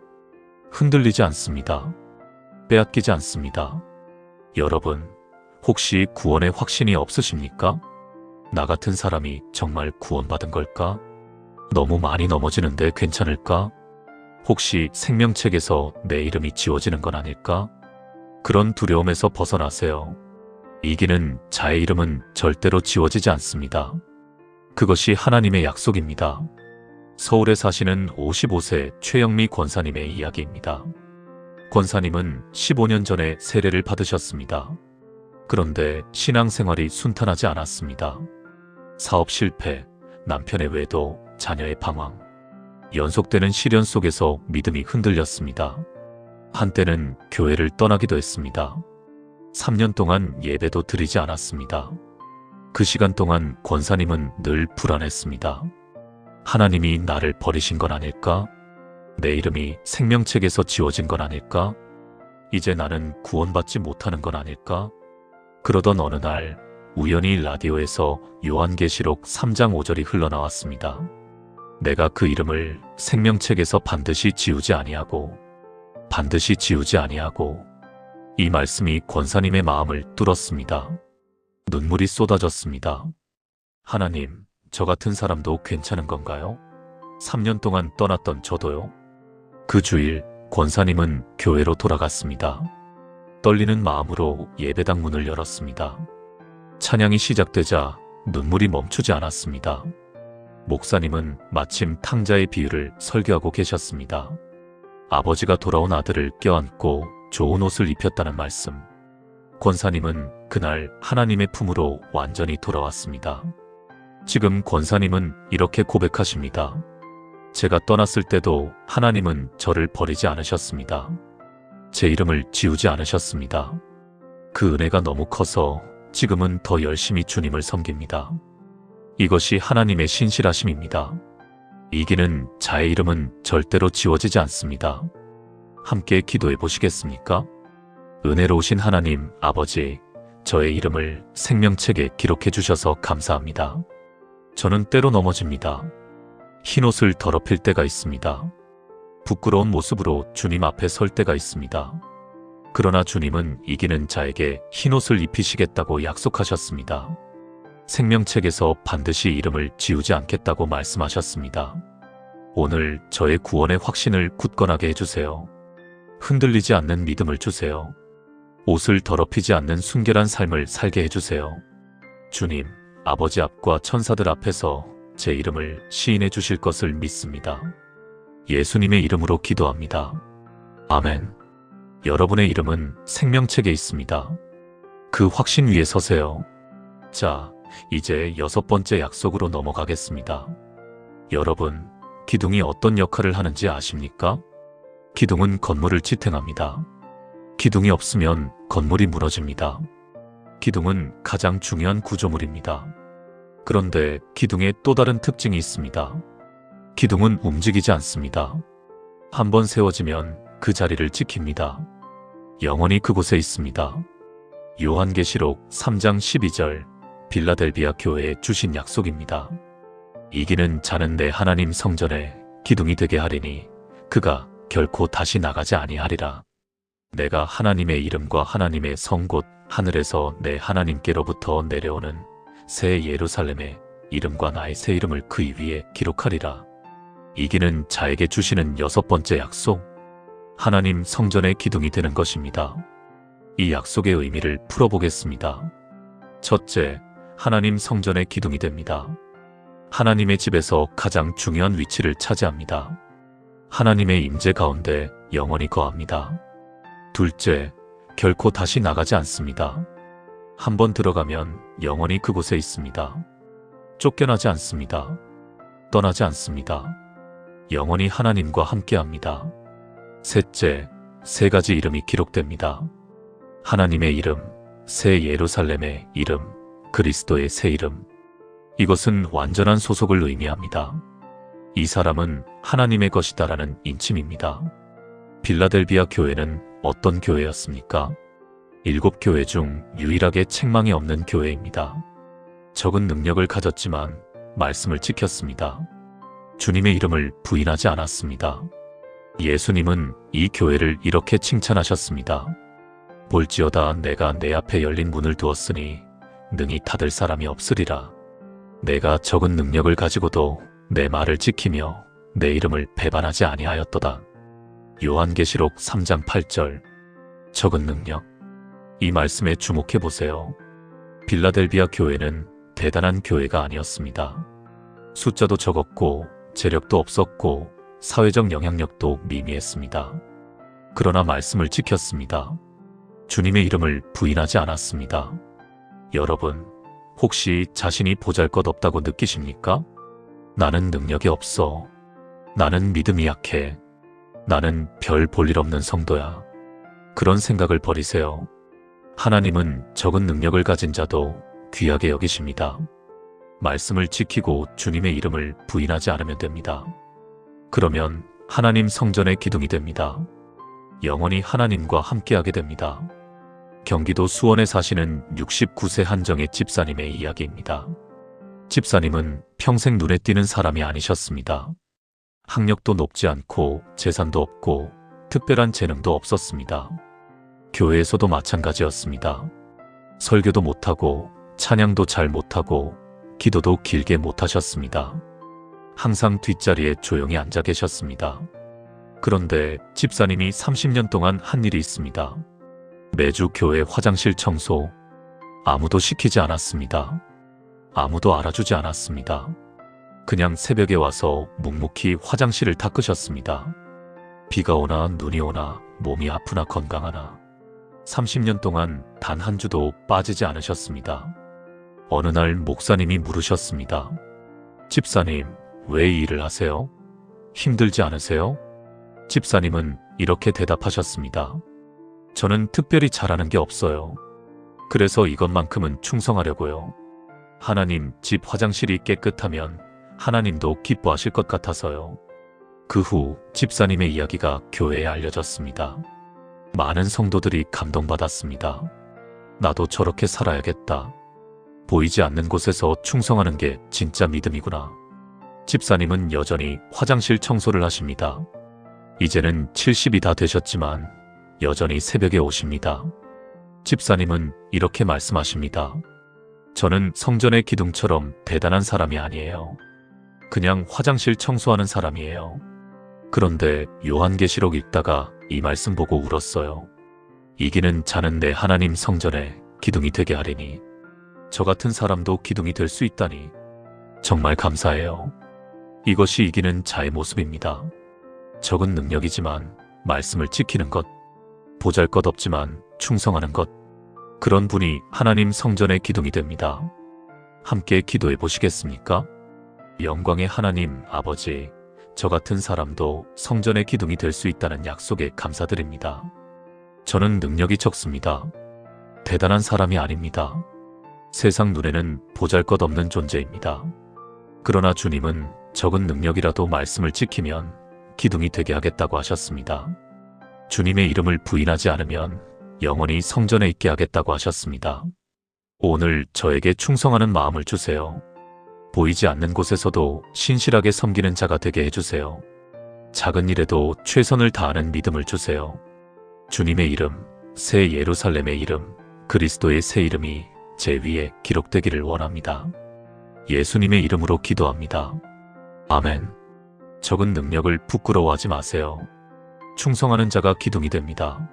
흔들리지 않습니다. 빼앗기지 않습니다. 여러분, 혹시 구원의 확신이 없으십니까? 나 같은 사람이 정말 구원받은 걸까? 너무 많이 넘어지는데 괜찮을까? 혹시 생명책에서 내 이름이 지워지는 건 아닐까? 그런 두려움에서 벗어나세요. 이기는 자의 이름은 절대로 지워지지 않습니다. 그것이 하나님의 약속입니다. 서울에 사시는 55세 최영미 권사님의 이야기입니다. 권사님은 15년 전에 세례를 받으셨습니다. 그런데 신앙생활이 순탄하지 않았습니다. 사업 실패, 남편의 외도, 자녀의 방황, 연속되는 시련 속에서 믿음이 흔들렸습니다. 한때는 교회를 떠나기도 했습니다. 3년 동안 예배도 드리지 않았습니다. 그 시간 동안 권사님은 늘 불안했습니다. 하나님이 나를 버리신 건 아닐까? 내 이름이 생명책에서 지워진 건 아닐까? 이제 나는 구원받지 못하는 건 아닐까? 그러던 어느 날 우연히 라디오에서 요한계시록 3장 5절이 흘러나왔습니다. 내가 그 이름을 생명책에서 반드시 지우지 아니하고 이 말씀이 권사님의 마음을 뚫었습니다. 눈물이 쏟아졌습니다. 하나님, 저 같은 사람도 괜찮은 건가요? 3년 동안 떠났던 저도요? 그 주일 권사님은 교회로 돌아갔습니다. 떨리는 마음으로 예배당 문을 열었습니다. 찬양이 시작되자 눈물이 멈추지 않았습니다. 목사님은 마침 탕자의 비유를 설교하고 계셨습니다. 아버지가 돌아온 아들을 껴안고 좋은 옷을 입혔다는 말씀. 권사님은 그날 하나님의 품으로 완전히 돌아왔습니다. 지금 권사님은 이렇게 고백하십니다. 제가 떠났을 때도 하나님은 저를 버리지 않으셨습니다. 제 이름을 지우지 않으셨습니다. 그 은혜가 너무 커서 지금은 더 열심히 주님을 섬깁니다. 이것이 하나님의 신실하심입니다. 이기는 자의 이름은 절대로 지워지지 않습니다. 함께 기도해 보시겠습니까? 은혜로우신 하나님 아버지, 저의 이름을 생명책에 기록해 주셔서 감사합니다. 저는 때로 넘어집니다. 흰옷을 더럽힐 때가 있습니다. 부끄러운 모습으로 주님 앞에 설 때가 있습니다. 그러나 주님은 이기는 자에게 흰옷을 입히시겠다고 약속하셨습니다. 생명책에서 반드시 이름을 지우지 않겠다고 말씀하셨습니다. 오늘 저의 구원의 확신을 굳건하게 해주세요. 흔들리지 않는 믿음을 주세요. 옷을 더럽히지 않는 순결한 삶을 살게 해주세요. 주님, 아버지 앞과 천사들 앞에서 제 이름을 시인해 주실 것을 믿습니다. 예수님의 이름으로 기도합니다. 아멘. 여러분의 이름은 생명책에 있습니다. 그 확신 위에 서세요. 자, 이제 6번째 약속으로 넘어가겠습니다. 여러분, 기둥이 어떤 역할을 하는지 아십니까? 기둥은 건물을 지탱합니다. 기둥이 없으면 건물이 무너집니다. 기둥은 가장 중요한 구조물입니다. 그런데 기둥에 또 다른 특징이 있습니다. 기둥은 움직이지 않습니다. 한번 세워지면 그 자리를 지킵니다. 영원히 그곳에 있습니다. 요한계시록 3장 12절 빌라델비아 교회에 주신 약속입니다. 이기는 자는 내 하나님 성전에 기둥이 되게 하리니 그가 결코 다시 나가지 아니하리라. 내가 하나님의 이름과 하나님의 성 곧 하늘에서 내 하나님께로부터 내려오는 새 예루살렘의 이름과 나의 새 이름을 그 위에 기록하리라. 이기는 자에게 주시는 6번째 약속, 하나님 성전의 기둥이 되는 것입니다. 이 약속의 의미를 풀어보겠습니다. 첫째, 하나님 성전의 기둥이 됩니다. 하나님의 집에서 가장 중요한 위치를 차지합니다. 하나님의 임재 가운데 영원히 거합니다. 둘째, 결코 다시 나가지 않습니다. 한번 들어가면 영원히 그곳에 있습니다. 쫓겨나지 않습니다. 떠나지 않습니다. 영원히 하나님과 함께합니다. 셋째, 3가지 이름이 기록됩니다. 하나님의 이름, 새 예루살렘의 이름, 그리스도의 새 이름. 이것은 완전한 소속을 의미합니다. 이 사람은 하나님의 것이다라는 인침입니다. 빌라델비아 교회는 어떤 교회였습니까? 7교회 중 유일하게 책망이 없는 교회입니다. 적은 능력을 가졌지만 말씀을 지켰습니다. 주님의 이름을 부인하지 않았습니다. 예수님은 이 교회를 이렇게 칭찬하셨습니다. 볼지어다 내가 내 앞에 열린 문을 두었으니 능히 닫을 사람이 없으리라. 내가 적은 능력을 가지고도 내 말을 지키며 내 이름을 배반하지 아니하였도다. 요한계시록 3장 8절. 적은 능력. 이 말씀에 주목해 보세요. 빌라델비아 교회는 대단한 교회가 아니었습니다. 숫자도 적었고 재력도 없었고 사회적 영향력도 미미했습니다. 그러나 말씀을 지켰습니다. 주님의 이름을 부인하지 않았습니다. 여러분, 혹시 자신이 보잘것없다고 느끼십니까? 나는 능력이 없어. 나는 믿음이 약해. 나는 별 볼 일 없는 성도야. 그런 생각을 버리세요. 하나님은 적은 능력을 가진 자도 귀하게 여기십니다. 말씀을 지키고 주님의 이름을 부인하지 않으면 됩니다. 그러면 하나님 성전의 기둥이 됩니다. 영원히 하나님과 함께하게 됩니다. 경기도 수원에 사시는 69세 한정의 집사님의 이야기입니다. 집사님은 평생 눈에 띄는 사람이 아니셨습니다. 학력도 높지 않고 재산도 없고 특별한 재능도 없었습니다. 교회에서도 마찬가지였습니다. 설교도 못하고 찬양도 잘 못하고 기도도 길게 못하셨습니다. 항상 뒷자리에 조용히 앉아 계셨습니다. 그런데 집사님이 30년 동안 한 일이 있습니다. 매주 교회 화장실 청소. 아무도 시키지 않았습니다. 아무도 알아주지 않았습니다. 그냥 새벽에 와서 묵묵히 화장실을 닦으셨습니다. 비가 오나 눈이 오나 몸이 아프나 건강하나 30년 동안 단 한 주도 빠지지 않으셨습니다. 어느 날 목사님이 물으셨습니다. 집사님, 왜 이 일을 하세요? 힘들지 않으세요? 집사님은 이렇게 대답하셨습니다. 저는 특별히 잘하는 게 없어요. 그래서 이것만큼은 충성하려고요. 하나님 집 화장실이 깨끗하면 하나님도 기뻐하실 것 같아서요. 그 후 집사님의 이야기가 교회에 알려졌습니다. 많은 성도들이 감동받았습니다. 나도 저렇게 살아야겠다. 보이지 않는 곳에서 충성하는 게 진짜 믿음이구나. 집사님은 여전히 화장실 청소를 하십니다. 이제는 70이 다 되셨지만 여전히 새벽에 오십니다. 집사님은 이렇게 말씀하십니다. 저는 성전의 기둥처럼 대단한 사람이 아니에요. 그냥 화장실 청소하는 사람이에요. 그런데 요한계시록 읽다가 이 말씀 보고 울었어요. 이기는 자는 내 하나님 성전에 기둥이 되게 하리니 저 같은 사람도 기둥이 될 수 있다니 정말 감사해요. 이것이 이기는 자의 모습입니다. 적은 능력이지만 말씀을 지키는 것, 보잘것없지만 충성하는 것, 그런 분이 하나님 성전의 기둥이 됩니다. 함께 기도해 보시겠습니까? 영광의 하나님 아버지, 저 같은 사람도 성전의 기둥이 될 수 있다는 약속에 감사드립니다. 저는 능력이 적습니다. 대단한 사람이 아닙니다. 세상 눈에는 보잘것없는 존재입니다. 그러나 주님은 적은 능력이라도 말씀을 지키면 기둥이 되게 하겠다고 하셨습니다. 주님의 이름을 부인하지 않으면 영원히 성전에 있게 하겠다고 하셨습니다. 오늘 저에게 충성하는 마음을 주세요. 보이지 않는 곳에서도 신실하게 섬기는 자가 되게 해주세요. 작은 일에도 최선을 다하는 믿음을 주세요. 주님의 이름, 새 예루살렘의 이름, 그리스도의 새 이름이 제 위에 기록되기를 원합니다. 예수님의 이름으로 기도합니다. 아멘. 적은 능력을 부끄러워하지 마세요. 충성하는 자가 기둥이 됩니다.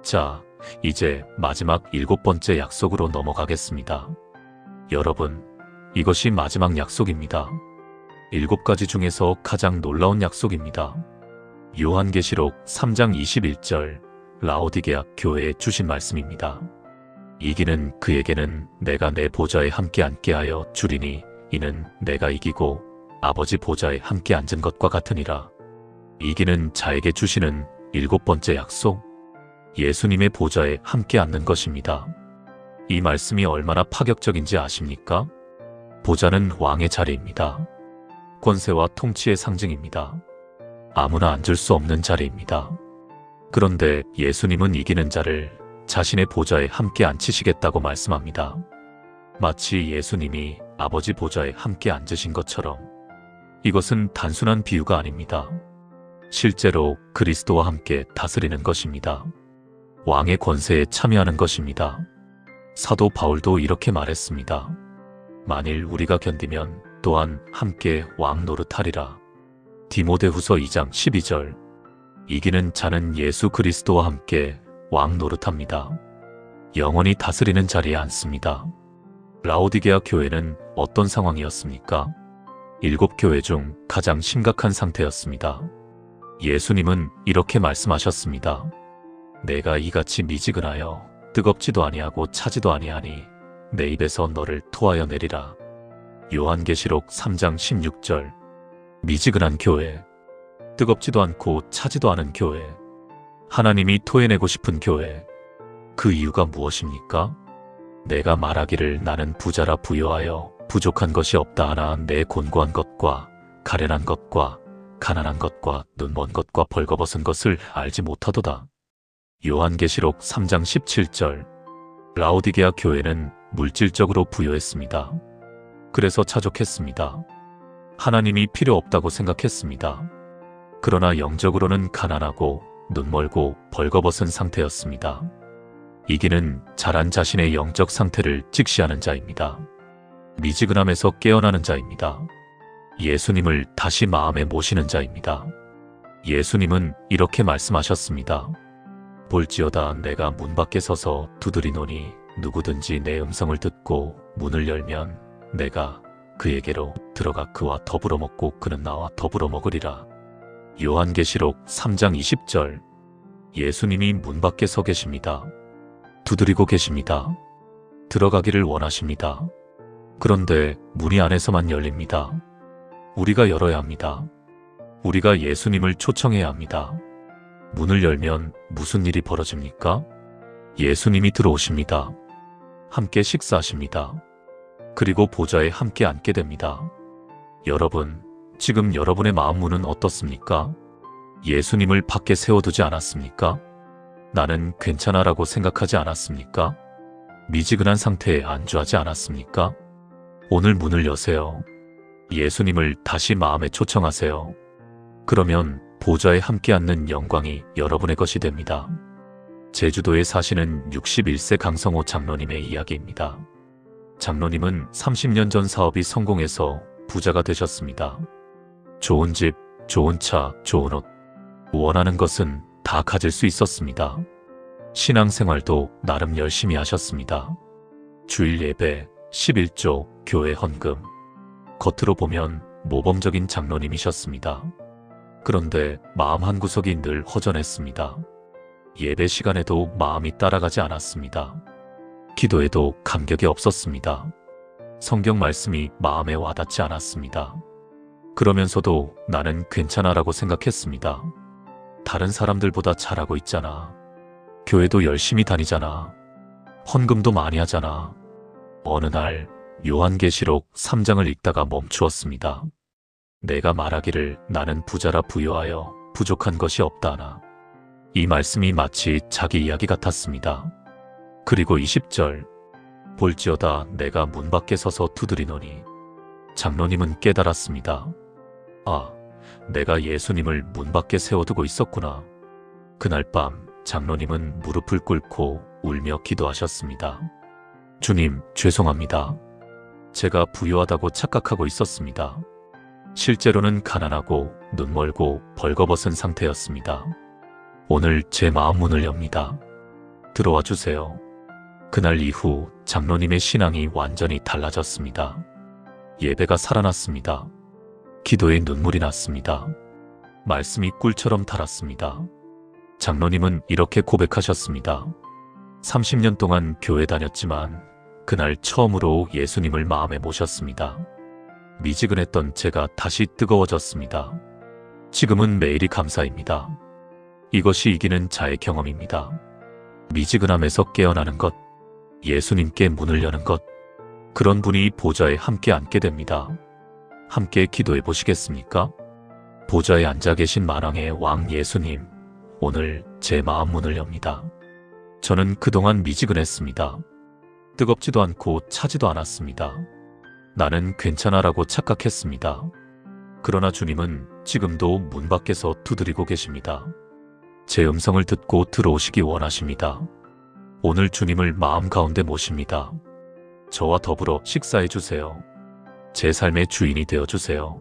자, 이제 마지막 7번째 약속으로 넘어가겠습니다. 여러분, 이것이 마지막 약속입니다. 7가지 중에서 가장 놀라운 약속입니다. 요한계시록 3장 21절 라오디게아 교회에 주신 말씀입니다. 이기는 그에게는 내가 내 보좌에 함께 앉게 하여 주리니 이는 내가 이기고 아버지 보좌에 함께 앉은 것과 같으니라. 이기는 자에게 주시는 7번째 약속, 예수님의 보좌에 함께 앉는 것입니다. 이 말씀이 얼마나 파격적인지 아십니까? 보좌는 왕의 자리입니다. 권세와 통치의 상징입니다. 아무나 앉을 수 없는 자리입니다. 그런데 예수님은 이기는 자를 자신의 보좌에 함께 앉히시겠다고 말씀합니다. 마치 예수님이 아버지 보좌에 함께 앉으신 것처럼. 이것은 단순한 비유가 아닙니다. 실제로 그리스도와 함께 다스리는 것입니다. 왕의 권세에 참여하는 것입니다. 사도 바울도 이렇게 말했습니다. 만일 우리가 견디면 또한 함께 왕 노릇하리라. 디모데후서 2장 12절. 이기는 자는 예수 그리스도와 함께 왕 노릇합니다. 영원히 다스리는 자리에 앉습니다. 라오디게아 교회는 어떤 상황이었습니까? 7교회 중 가장 심각한 상태였습니다. 예수님은 이렇게 말씀하셨습니다. 내가 이같이 미지근하여 뜨겁지도 아니하고 차지도 아니하니 내 입에서 너를 토하여 내리라. 요한계시록 3장 16절. 미지근한 교회, 뜨겁지도 않고 차지도 않은 교회, 하나님이 토해내고 싶은 교회. 그 이유가 무엇입니까? 내가 말하기를 나는 부자라 부요하여 부족한 것이 없다 하나 내 곤고한 것과 가련한 것과 가난한 것과 눈먼 것과 벌거벗은 것을 알지 못하도다. 요한계시록 3장 17절. 라오디게아 교회는 물질적으로 부요했습니다. 그래서 차족했습니다. 하나님이 필요 없다고 생각했습니다. 그러나 영적으로는 가난하고 눈멀고 벌거벗은 상태였습니다. 이기는 자란 자신의 영적 상태를 직시하는 자입니다. 미지근함에서 깨어나는 자입니다. 예수님을 다시 마음에 모시는 자입니다. 예수님은 이렇게 말씀하셨습니다. 볼지어다 내가 문 밖에 서서 두드리노니 누구든지 내 음성을 듣고 문을 열면 내가 그에게로 들어가 그와 더불어 먹고 그는 나와 더불어 먹으리라. 요한계시록 3장 20절. 예수님이 문 밖에 서 계십니다. 두드리고 계십니다. 들어가기를 원하십니다. 그런데 문이 안에서만 열립니다. 우리가 열어야 합니다. 우리가 예수님을 초청해야 합니다. 문을 열면 무슨 일이 벌어집니까? 예수님이 들어오십니다. 함께 식사하십니다. 그리고 보좌에 함께 앉게 됩니다. 여러분, 지금 여러분의 마음 문은 어떻습니까? 예수님을 밖에 세워두지 않았습니까? 나는 괜찮아라고 생각하지 않았습니까? 미지근한 상태에 안주하지 않았습니까? 오늘 문을 여세요. 예수님을 다시 마음에 초청하세요. 그러면 보좌에 함께 앉는 영광이 여러분의 것이 됩니다. 제주도에 사시는 61세 강성호 장로님의 이야기입니다. 장로님은 30년 전 사업이 성공해서 부자가 되셨습니다. 좋은 집, 좋은 차, 좋은 옷, 원하는 것은 다 가질 수 있었습니다. 신앙생활도 나름 열심히 하셨습니다. 주일 예배, 11조, 교회 헌금. 겉으로 보면 모범적인 장로님이셨습니다. 그런데 마음 한구석이 늘 허전했습니다. 예배 시간에도 마음이 따라가지 않았습니다. 기도에도 감격이 없었습니다. 성경 말씀이 마음에 와닿지 않았습니다. 그러면서도 나는 괜찮아라고 생각했습니다. 다른 사람들보다 잘하고 있잖아. 교회도 열심히 다니잖아. 헌금도 많이 하잖아. 어느 날 요한계시록 3장을 읽다가 멈추었습니다. 내가 말하기를 나는 부자라 부요하여 부족한 것이 없다 하나. 이 말씀이 마치 자기 이야기 같았습니다. 그리고 20절. 볼지어다 내가 문 밖에 서서 두드리노니. 장로님은 깨달았습니다. 아, 내가 예수님을 문 밖에 세워두고 있었구나. 그날 밤 장로님은 무릎을 꿇고 울며 기도하셨습니다. 주님, 죄송합니다. 제가 부유하다고 착각하고 있었습니다. 실제로는 가난하고 눈멀고 벌거벗은 상태였습니다. 오늘 제 마음 문을 엽니다. 들어와 주세요. 그날 이후 장로님의 신앙이 완전히 달라졌습니다. 예배가 살아났습니다. 기도에 눈물이 났습니다. 말씀이 꿀처럼 달았습니다. 장로님은 이렇게 고백하셨습니다. 30년 동안 교회 다녔지만 그날 처음으로 예수님을 마음에 모셨습니다. 미지근했던 제가 다시 뜨거워졌습니다. 지금은 매일이 감사입니다. 이것이 이기는 자의 경험입니다. 미지근함에서 깨어나는 것, 예수님께 문을 여는 것, 그런 분이 보좌에 함께 앉게 됩니다. 함께 기도해 보시겠습니까? 보좌에 앉아 계신 만왕의 왕 예수님, 오늘 제 마음 문을 엽니다. 저는 그동안 미지근했습니다. 뜨겁지도 않고 차지도 않았습니다. 나는 괜찮아라고 착각했습니다. 그러나 주님은 지금도 문 밖에서 두드리고 계십니다. 제 음성을 듣고 들어오시기 원하십니다. 오늘 주님을 마음 가운데 모십니다. 저와 더불어 식사해 주세요. 제 삶의 주인이 되어 주세요.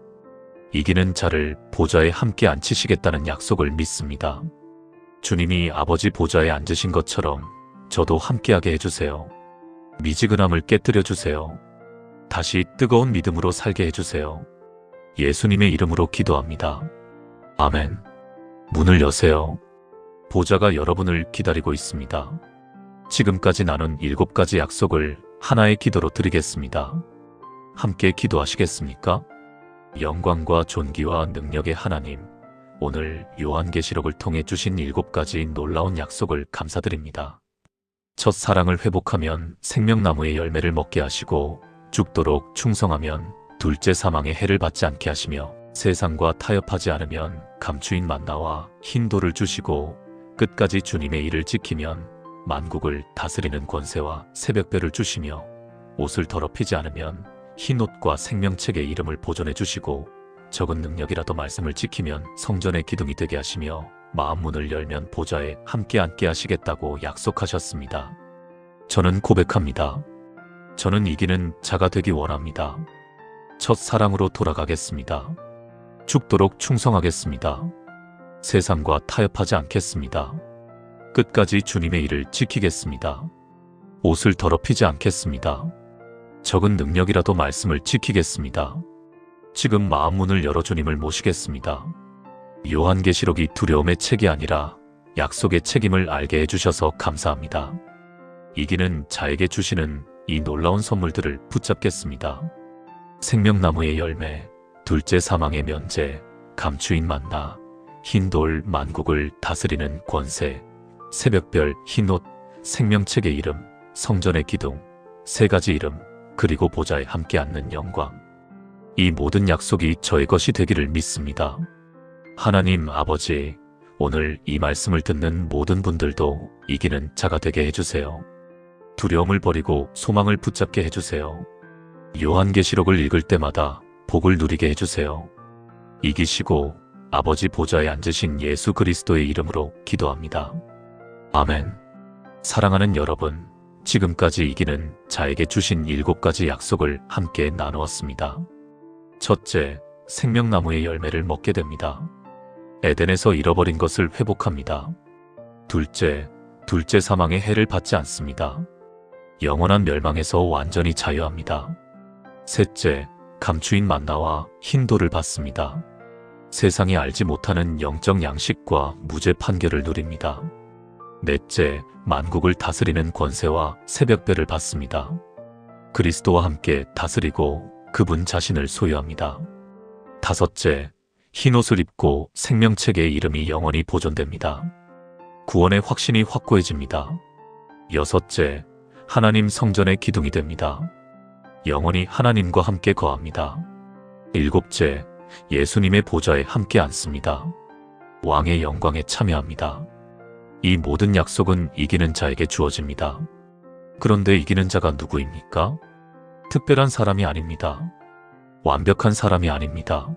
이기는 자를 보좌에 함께 앉히시겠다는 약속을 믿습니다. 주님이 아버지 보좌에 앉으신 것처럼 저도 함께하게 해주세요. 미지근함을 깨뜨려 주세요. 다시 뜨거운 믿음으로 살게 해주세요. 예수님의 이름으로 기도합니다. 아멘. 문을 여세요. 보좌가 여러분을 기다리고 있습니다. 지금까지 나눈 7가지 약속을 하나의 기도로 드리겠습니다. 함께 기도하시겠습니까? 영광과 존귀와 능력의 하나님, 오늘 요한계시록을 통해 주신 7가지 놀라운 약속을 감사드립니다. 첫 사랑을 회복하면 생명나무의 열매를 먹게 하시고, 죽도록 충성하면 둘째 사망의 해를 받지 않게 하시며, 세상과 타협하지 않으면 감추인 만나와 흰 돌을 주시고, 끝까지 주님의 일을 지키면 만국을 다스리는 권세와 새벽별을 주시며, 옷을 더럽히지 않으면 흰 옷과 생명책의 이름을 보존해 주시고, 적은 능력이라도 말씀을 지키면 성전의 기둥이 되게 하시며, 마음 문을 열면 보좌에 함께 앉게 하시겠다고 약속하셨습니다. 저는 고백합니다. 저는 이기는 자가 되기 원합니다. 첫 사랑으로 돌아가겠습니다. 죽도록 충성하겠습니다. 세상과 타협하지 않겠습니다. 끝까지 주님의 일을 지키겠습니다. 옷을 더럽히지 않겠습니다. 적은 능력이라도 말씀을 지키겠습니다. 지금 마음 문을 열어 주님을 모시겠습니다. 요한계시록이 두려움의 책이 아니라 약속의 책임을 알게 해주셔서 감사합니다. 이기는 자에게 주시는 이 놀라운 선물들을 붙잡겠습니다. 생명나무의 열매, 둘째 사망의 면제, 감추인 만나, 흰돌 만국을 다스리는 권세, 새벽별 흰옷, 생명책의 이름, 성전의 기둥, 3가지 이름, 그리고 보좌에 함께 앉는 영광. 이 모든 약속이 저의 것이 되기를 믿습니다. 하나님 아버지, 오늘 이 말씀을 듣는 모든 분들도 이기는 자가 되게 해주세요. 두려움을 버리고 소망을 붙잡게 해주세요. 요한계시록을 읽을 때마다 복을 누리게 해주세요. 이기시고 아버지 보좌에 앉으신 예수 그리스도의 이름으로 기도합니다. 아멘. 사랑하는 여러분, 지금까지 이기는 자에게 주신 7가지 약속을 함께 나누었습니다. 첫째, 생명나무의 열매를 먹게 됩니다. 에덴에서 잃어버린 것을 회복합니다. 둘째 사망의 해를 받지 않습니다. 영원한 멸망에서 완전히 자유합니다. 셋째, 감추인 만나와 흰 돌을 받습니다. 세상이 알지 못하는 영적 양식과 무죄 판결을 누립니다. 넷째, 만국을 다스리는 권세와 새벽별을 받습니다. 그리스도와 함께 다스리고 그분 자신을 소유합니다. 다섯째, 흰옷을 입고 생명책의 이름이 영원히 보존됩니다. 구원의 확신이 확고해집니다. 여섯째, 하나님 성전의 기둥이 됩니다. 영원히 하나님과 함께 거합니다. 일곱째, 예수님의 보좌에 함께 앉습니다. 왕의 영광에 참여합니다. 이 모든 약속은 이기는 자에게 주어집니다. 그런데 이기는 자가 누구입니까? 특별한 사람이 아닙니다. 완벽한 사람이 아닙니다.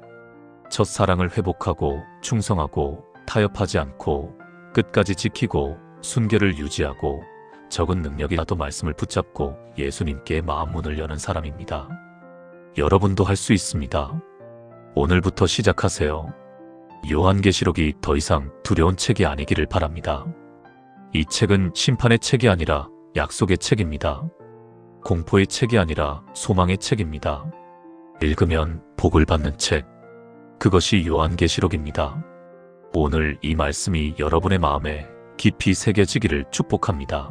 첫사랑을 회복하고 충성하고 타협하지 않고 끝까지 지키고 순결을 유지하고 적은 능력이라도 말씀을 붙잡고 예수님께 마음 문을 여는 사람입니다. 여러분도 할 수 있습니다. 오늘부터 시작하세요. 요한계시록이 더 이상 두려운 책이 아니기를 바랍니다. 이 책은 심판의 책이 아니라 약속의 책입니다. 공포의 책이 아니라 소망의 책입니다. 읽으면 복을 받는 책. 그것이 요한계시록입니다. 오늘 이 말씀이 여러분의 마음에 깊이 새겨지기를 축복합니다.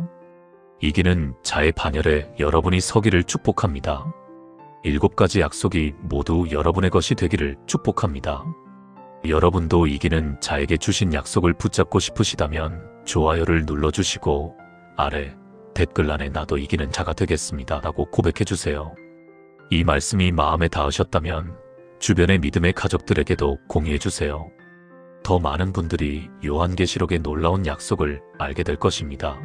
이기는 자의 반열에 여러분이 서기를 축복합니다. 7가지 약속이 모두 여러분의 것이 되기를 축복합니다. 여러분도 이기는 자에게 주신 약속을 붙잡고 싶으시다면 좋아요를 눌러주시고 아래 댓글란에 나도 이기는 자가 되겠습니다 라고 고백해주세요. 이 말씀이 마음에 닿으셨다면 주변의 믿음의 가족들에게도 공유해주세요. 더 많은 분들이 요한계시록의 놀라운 약속을 알게 될 것입니다.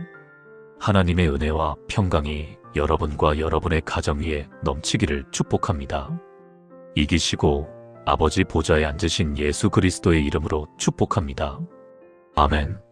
하나님의 은혜와 평강이 여러분과 여러분의 가정 위에 넘치기를 축복합니다. 이기시고 아버지 보좌에 앉으신 예수 그리스도의 이름으로 축복합니다. 아멘.